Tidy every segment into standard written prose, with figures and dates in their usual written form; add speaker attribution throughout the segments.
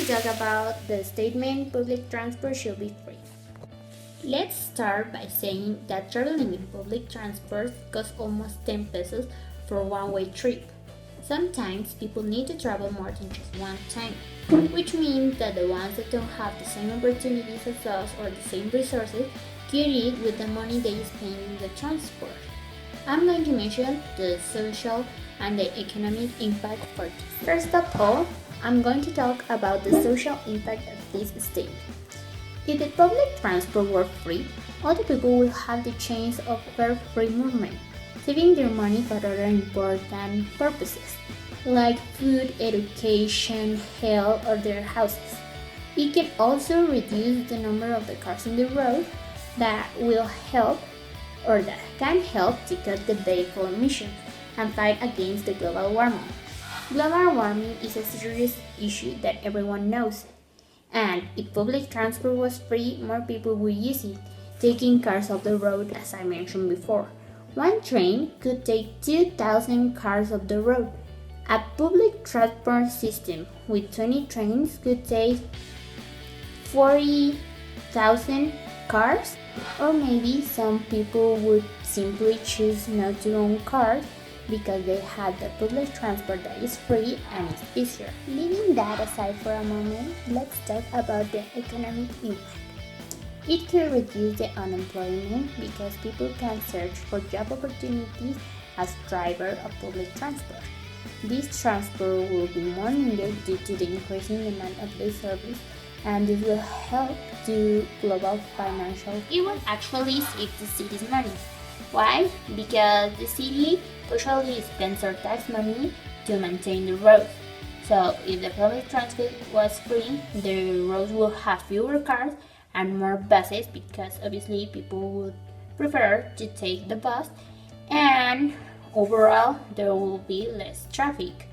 Speaker 1: talk about the statement public transport should be free. Let's start by saying that traveling with public transport costs almost 10 pesos for a one-way trip. Sometimes people need to travel more than just one time, which means that the ones that don't have the same opportunities as us or the same resources get it with the money they spend in the transport. I'm going to mention the social and the economic impact for this. First of all, I'm going to talk about the social impact of this statement. If the public transport were free, other people will have the chance of fair free movement, saving their money for other important purposes, like food, education, health, or their houses. It can also reduce the number of the cars in the road that will help or that can help to cut the vehicle emissions and fight against the global warming. Global warming is a serious issue that everyone knows, and if public transport was free, more people would use it, taking cars off the road as I mentioned before. One train could take 2,000 cars off the road. A public transport system with 20 trains could take 40,000 cars, or maybe some people would simply choose not to own cars because they have the public transport that is free and is easier. Leaving that aside for a moment, let's talk about the economic impact. It can reduce the unemployment because people can search for job opportunities as driver of public transport. This transport will be more needed due to the increasing demand of the service, and this will help to global financial. It will actually save the city's money. Why? Because the city usually spends our tax money to maintain the roads. So if the public transport was free, the roads will have fewer cars and more buses because obviously people would prefer to take the bus, and overall there will be less traffic.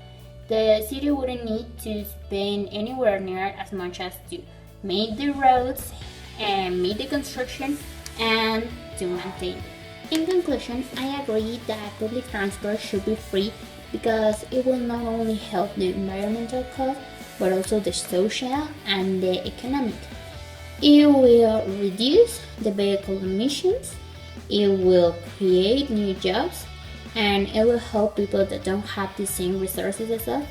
Speaker 1: The city wouldn't need to spend anywhere near as much as to make the roads and make the construction and to maintain it. In conclusion, I agree that public transport should be free because it will not only help the environmental cost but also the social and the economic. It will reduce the vehicle emissions, it will create new jobs, and it will help people that don't have the same resources as us